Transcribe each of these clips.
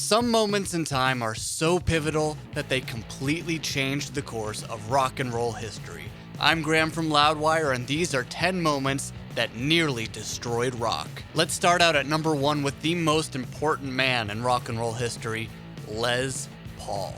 Some moments in time are so pivotal that they completely changed the course of rock and roll history. I'm Graham from Loudwire, and these are 10 moments that nearly destroyed rock. Let's start out at number 1 with the most important man in rock and roll history, Les Paul.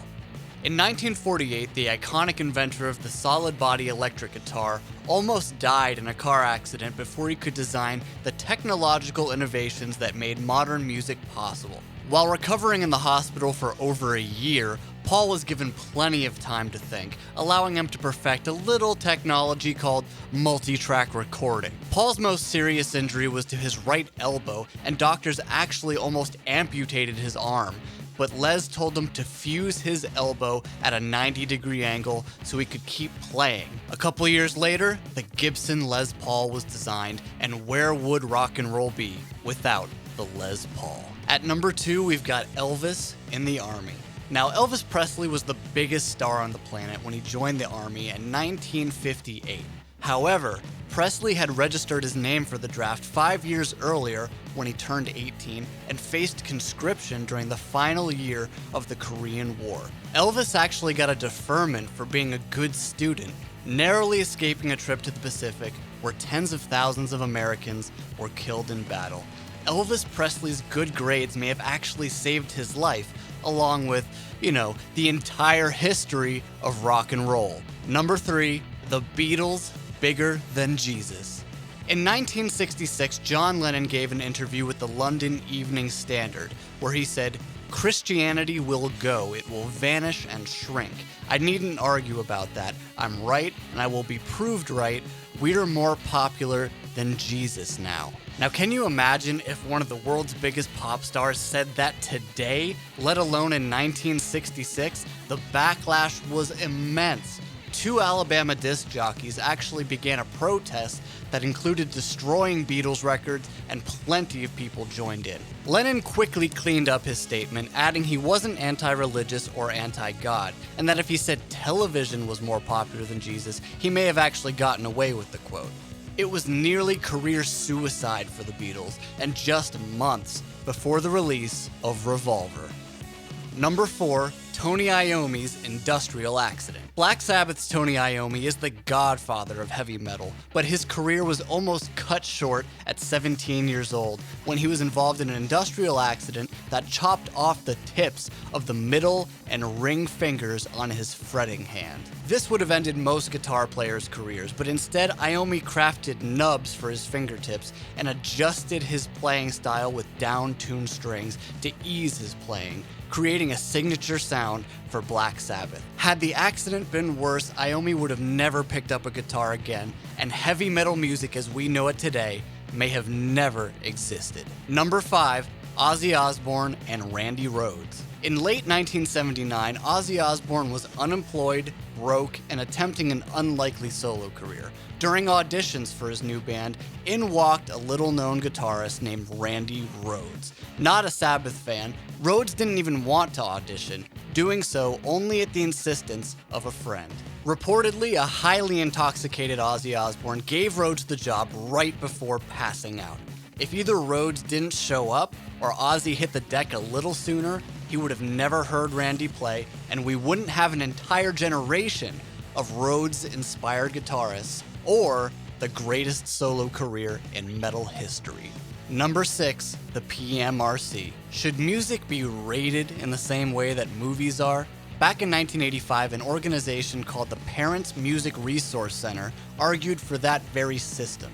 In 1948, the iconic inventor of the solid-body electric guitar almost died in a car accident before he could design the technological innovations that made modern music possible. While recovering in the hospital for over a year, Paul was given plenty of time to think, allowing him to perfect a little technology called multi-track recording. Paul's most serious injury was to his right elbow, and doctors actually almost amputated his arm. But Les told him to fuse his elbow at a 90-degree angle so he could keep playing. A couple years later, the Gibson Les Paul was designed, and where would rock and roll be without the Les Paul? At number 2, we've got Elvis in the Army. Now, Elvis Presley was the biggest star on the planet when he joined the Army in 1958. However, Presley had registered his name for the draft 5 years earlier when he turned 18 and faced conscription during the final year of the Korean War. Elvis actually got a deferment for being a good student, narrowly escaping a trip to the Pacific where tens of thousands of Americans were killed in battle. Elvis Presley's good grades may have actually saved his life, along with, the entire history of rock and roll. Number 3, the Beatles Bigger than Jesus. In 1966, John Lennon gave an interview with the London Evening Standard, where he said, "Christianity will go, it will vanish and shrink. I needn't argue about that. I'm right, and I will be proved right. We're more popular than Jesus now." Now, can you imagine if one of the world's biggest pop stars said that today, let alone in 1966? The backlash was immense. 2 Alabama disc jockeys actually began a protest that included destroying Beatles records, and plenty of people joined in. Lennon quickly cleaned up his statement, adding he wasn't anti-religious or anti-God, and that if he said television was more popular than Jesus, he may have actually gotten away with the quote. It was nearly career suicide for the Beatles, and just months before the release of Revolver. Number 4, Tony Iommi's industrial accident. Black Sabbath's Tony Iommi is the godfather of heavy metal, but his career was almost cut short at 17 years old when he was involved in an industrial accident that chopped off the tips of the middle and ring fingers on his fretting hand. This would have ended most guitar players' careers, but instead Iommi crafted nubs for his fingertips and adjusted his playing style with down-tuned strings to ease his playing, creating a signature sound for Black Sabbath. Had the accident been worse, Iommi would have never picked up a guitar again, and heavy metal music as we know it today may have never existed. Number 5, Ozzy Osbourne and Randy Rhoads. In late 1979, Ozzy Osbourne was unemployed, broke, and attempting an unlikely solo career. During auditions for his new band, in walked a little-known guitarist named Randy Rhoads. Not a Sabbath fan, Rhoads didn't even want to audition, doing so only at the insistence of a friend. Reportedly, a highly intoxicated Ozzy Osbourne gave Rhoads the job right before passing out. If either Rhoads didn't show up or Ozzy hit the deck a little sooner, he would have never heard Randy play, and we wouldn't have an entire generation of Rhoads-inspired guitarists or the greatest solo career in metal history. Number 6, the PMRC. Should music be rated in the same way that movies are? Back in 1985, an organization called the Parents Music Resource Center argued for that very system.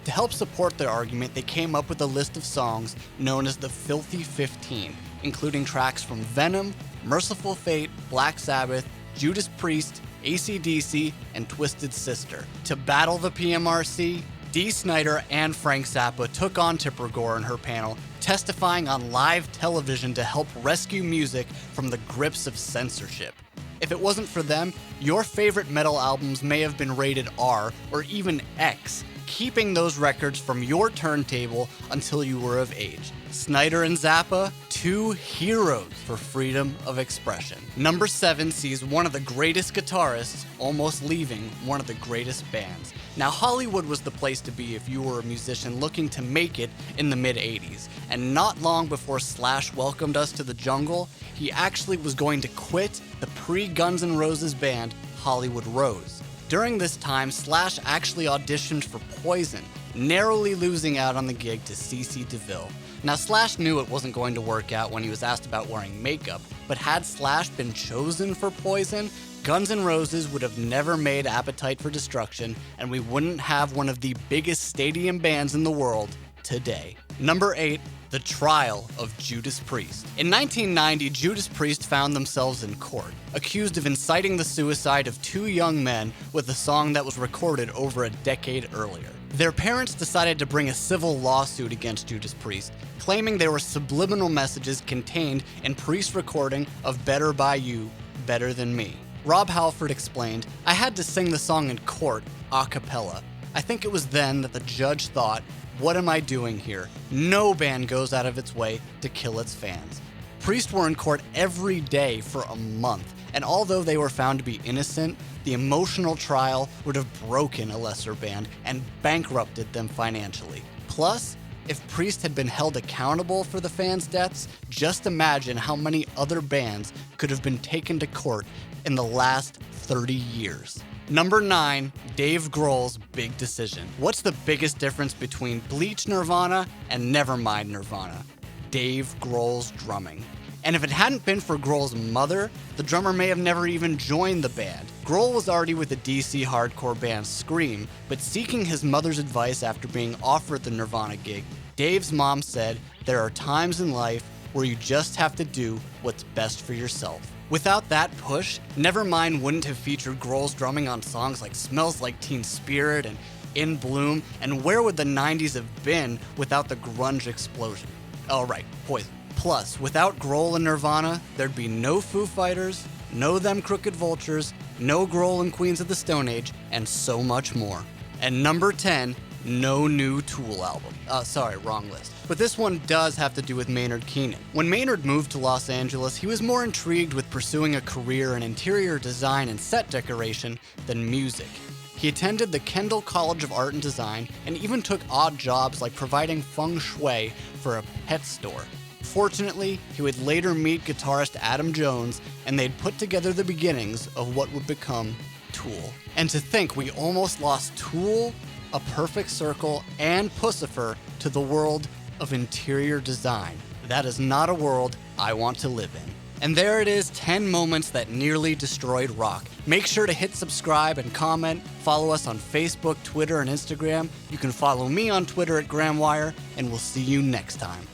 To help support their argument, they came up with a list of songs known as the Filthy 15, including tracks from Venom, Merciful Fate, Black Sabbath, Judas Priest, AC/DC, and Twisted Sister. To battle the PMRC, Dee Snider and Frank Zappa took on Tipper Gore and her panel, testifying on live television to help rescue music from the grips of censorship. If it wasn't for them, your favorite metal albums may have been rated R or even X, keeping those records from your turntable until you were of age. Snider and Zappa, 2 heroes for freedom of expression. Number 7 sees one of the greatest guitarists almost leaving one of the greatest bands. Now, Hollywood was the place to be if you were a musician looking to make it in the mid-80s, and not long before Slash welcomed us to the jungle, he actually was going to quit the pre-Guns N' Roses band Hollywood Rose. During this time, Slash actually auditioned for Poison, narrowly losing out on the gig to CeCe DeVille. Now, Slash knew it wasn't going to work out when he was asked about wearing makeup, but had Slash been chosen for Poison, Guns N' Roses would have never made Appetite for Destruction, and we wouldn't have one of the biggest stadium bands in the world today. Number 8, the trial of Judas Priest. In 1990, Judas Priest found themselves in court, accused of inciting the suicide of 2 young men with a song that was recorded over a decade earlier. Their parents decided to bring a civil lawsuit against Judas Priest, claiming there were subliminal messages contained in Priest's recording of Better by You, Better Than Me. Rob Halford explained, "I had to sing the song in court, a cappella. I think it was then that the judge thought, what am I doing here? No band goes out of its way to kill its fans." Priest were in court every day for a month, and although they were found to be innocent, the emotional trial would have broken a lesser band and bankrupted them financially. Plus, if Priest had been held accountable for the fans' deaths, just imagine how many other bands could have been taken to court in the last 30 years. Number 9, Dave Grohl's big decision. What's the biggest difference between Bleach Nirvana and Nevermind Nirvana? Dave Grohl's drumming. And if it hadn't been for Grohl's mother, the drummer may have never even joined the band. Grohl was already with the DC hardcore band Scream, but seeking his mother's advice after being offered the Nirvana gig, Dave's mom said, "There are times in life where you just have to do what's best for yourself." Without that push, Nevermind wouldn't have featured Grohl's drumming on songs like Smells Like Teen Spirit and In Bloom, and where would the 90s have been without the grunge explosion? Oh right, Poison. Plus, without Grohl and Nirvana, there'd be no Foo Fighters, no Them Crooked Vultures, no Grohl and Queens of the Stone Age, and so much more. And number 10, no new Tool album. Sorry, wrong list. But this one does have to do with Maynard Keenan. When Maynard moved to Los Angeles, he was more intrigued with pursuing a career in interior design and set decoration than music. He attended the Kendall College of Art and Design and even took odd jobs like providing feng shui for a pet store. Fortunately, he would later meet guitarist Adam Jones, and they'd put together the beginnings of what would become Tool. And to think we almost lost Tool, A Perfect Circle, and Pussifer to the world of interior design. That is not a world I want to live in. And there it is, 10 moments that nearly destroyed rock. Make sure to hit subscribe and comment. Follow us on Facebook, Twitter, and Instagram. You can follow me on Twitter at GramWire, and we'll see you next time.